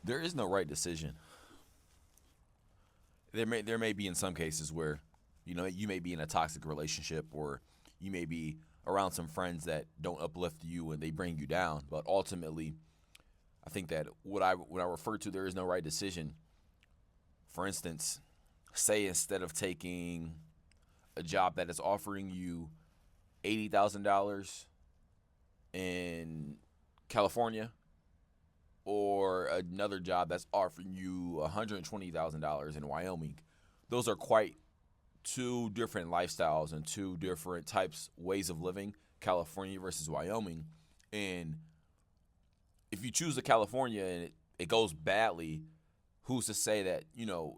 There is no right decision. There may be in some cases where, you may be in a toxic relationship, or you may be around some friends that don't uplift you and they bring you down. But ultimately, I think that what I refer to, there is no right decision. For instance, say instead of taking a job that is offering you $80,000 in California, or another job that's offering you $120,000 in Wyoming. Those are quite two different lifestyles and two different types, ways of living, California versus Wyoming. And if you choose the California and it goes badly, who's to say that,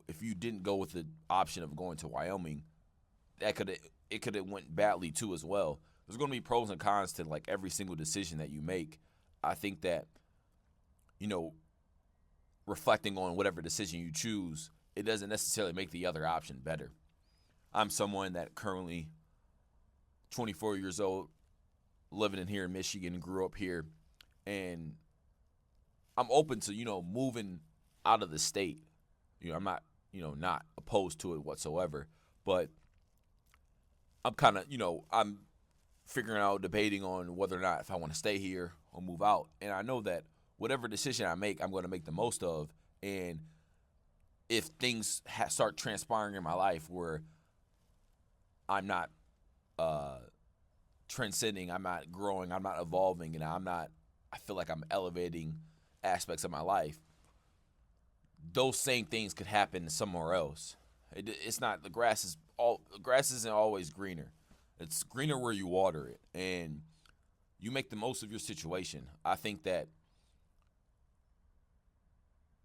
if you didn't go with the option of going to Wyoming, that could have went badly too as well. There's going to be pros and cons to like every single decision that you make. I think that, you know, reflecting on whatever decision you choose, it doesn't necessarily make the other option better. I'm someone that currently 24 years old, living in here in Michigan, grew up here, and I'm open to, moving out of the state. I'm not, not opposed to it whatsoever, but I'm kind of, I'm figuring out, debating on whether or not if I want to stay here or move out. And I know that whatever decision I make, I'm going to make the most of. And if things start transpiring in my life where I'm not transcending, I'm not growing, I'm not evolving, and I feel like I'm elevating aspects of my life, those same things could happen somewhere else. It's not, the grass isn't always greener. It's greener where you water it, and you make the most of your situation. I think that,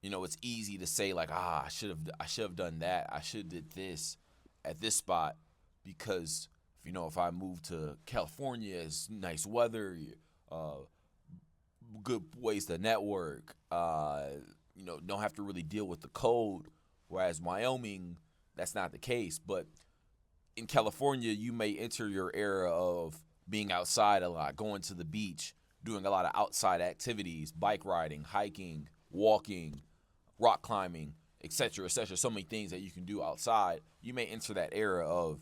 it's easy to say like, I should have done that. I should have did this at this spot, because if I move to California, it's nice weather, uh, good ways to network. Don't have to really deal with the cold. Whereas Wyoming, that's not the case. But in California, you may enter your era of being outside a lot, going to the beach, doing a lot of outside activities, bike riding, hiking, walking, rock climbing, etc., etc. So many things that you can do outside. You may enter that era of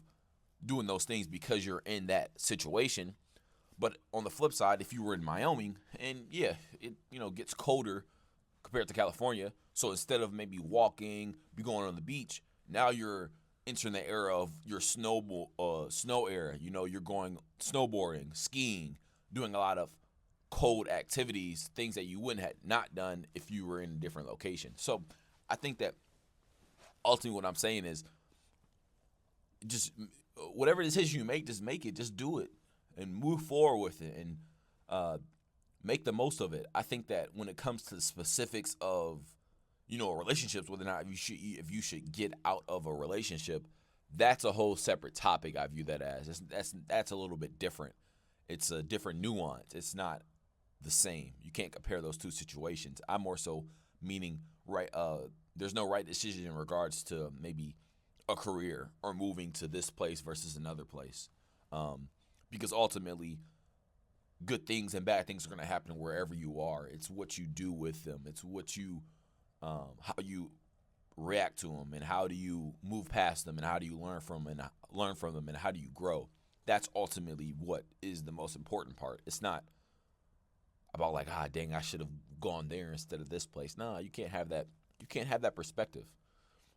doing those things because you're in that situation. But on the flip side, if you were in Wyoming, and yeah, it gets colder compared to California, so instead of maybe walking, be going on the beach, now you're entering the era of your snow era. You're going snowboarding, skiing, doing a lot of cold activities, things that you wouldn't have not done if you were in a different location. So I think that ultimately what I'm saying is, just whatever decision you make, just make it, just do it, and move forward with it, and make the most of it. I think that when it comes to the specifics of relationships, whether or not if you should get out of a relationship, that's a whole separate topic. I view that as that's a little bit different. It's a different nuance. It's not the same. You can't compare those two situations. I'm more so meaning right. There's no right decision in regards to maybe a career or moving to this place versus another place, because ultimately, good things and bad things are going to happen wherever you are. It's what you do with them. It's what you, how you react to them, and how do you move past them, and how do you learn from them, and how do you grow. That's ultimately what is the most important part. It's not about like, dang, I should have gone there instead of this place. Nah, you can't have that. You can't have that perspective.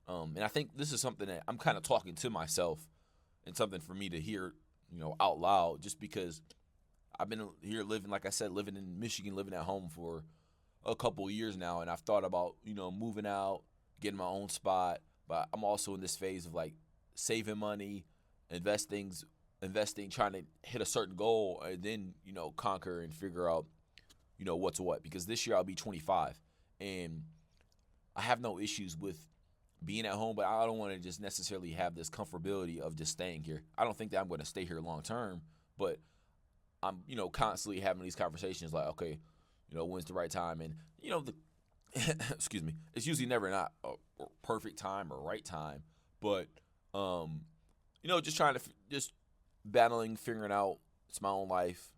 And I think this is something that I'm kind of talking to myself, and something for me to hear, out loud, just because I've been here living, like I said, living in Michigan, living at home for a couple of years now, and I've thought about, moving out, getting my own spot. But I'm also in this phase of like saving money, investing, trying to hit a certain goal, and then conquer and figure out what's what. Because this year I'll be 25, and I have no issues with being at home, but I don't want to just necessarily have this comfortability of just staying here. I don't think that I'm going to stay here long term, but I'm, constantly having these conversations like, okay, when's the right time? And, the, excuse me, it's usually never not a perfect time or right time, but, just trying to, just battling, figuring out it's my own life,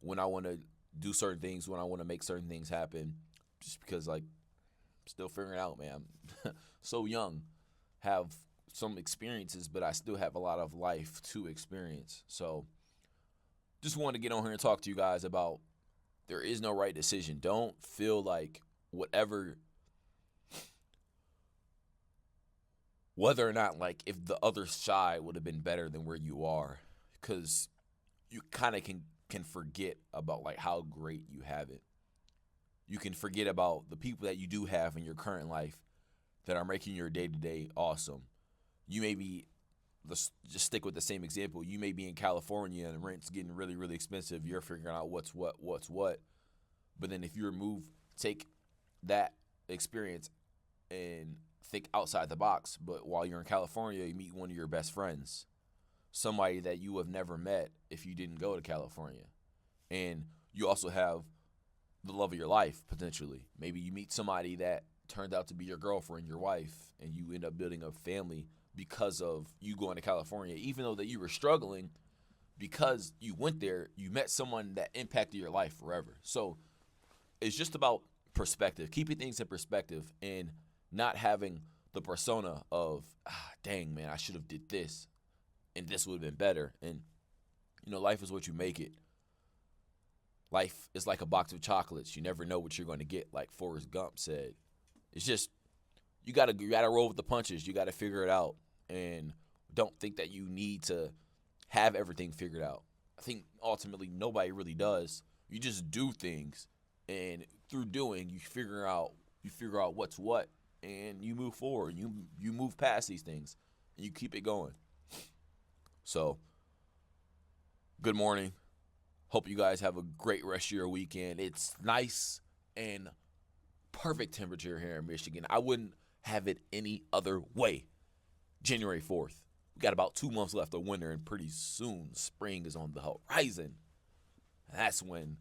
when I want to do certain things, when I want to make certain things happen, just because, like, Still figuring out, man. I'm so young, have some experiences, but I still have a lot of life to experience. So just wanted to get on here and talk to you guys about there is no right decision. Don't feel like whatever, whether or not like if the other side would have been better than where you are, because you kind of can forget about like how great you have it. You can forget about the people that you do have in your current life that are making your day to day awesome. You may be, let's just stick with the same example. You may be in California and rent's getting really, really expensive. You're figuring out what's what. But then if you take that experience and think outside the box. But while you're in California, you meet one of your best friends, somebody that you have never met if you didn't go to California. And you also have the love of your life, potentially. Maybe you meet somebody that turned out to be your girlfriend, your wife, and you end up building a family because of you going to California. Even though that you were struggling, because you went there, you met someone that impacted your life forever. So it's just about perspective, keeping things in perspective and not having the persona of, dang, man, I should have did this and this would have been better. And, life is what you make it. Life is like a box of chocolates. You never know what you're going to get, like Forrest Gump said. It's just, you gotta roll with the punches. You gotta figure it out. And don't think that you need to have everything figured out. I think ultimately nobody really does. You just do things, and through doing, you figure out what's what, and you move forward. You move past these things, and you keep it going. So, good morning. Hope you guys have a great rest of your weekend. It's nice and perfect temperature here in Michigan. I wouldn't have it any other way. January 4th. We got about 2 months left of winter, and pretty soon spring is on the horizon. And that's when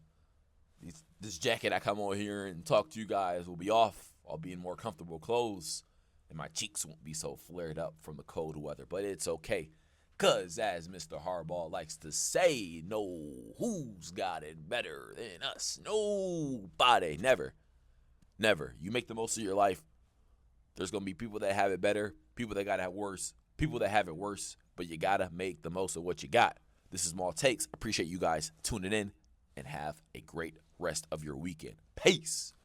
this jacket I come on here and talk to you guys will be off. I'll be in more comfortable clothes, and my cheeks won't be so flared up from the cold weather. But it's okay, because as Mr. Harbaugh likes to say, no, who's got it better than us? Nobody. Never. Never. You make the most of your life. There's going to be people that have it better, people that got it worse, people that have it worse, but you got to make the most of what you got. This is Small Takes. Appreciate you guys tuning in, and have a great rest of your weekend. Peace.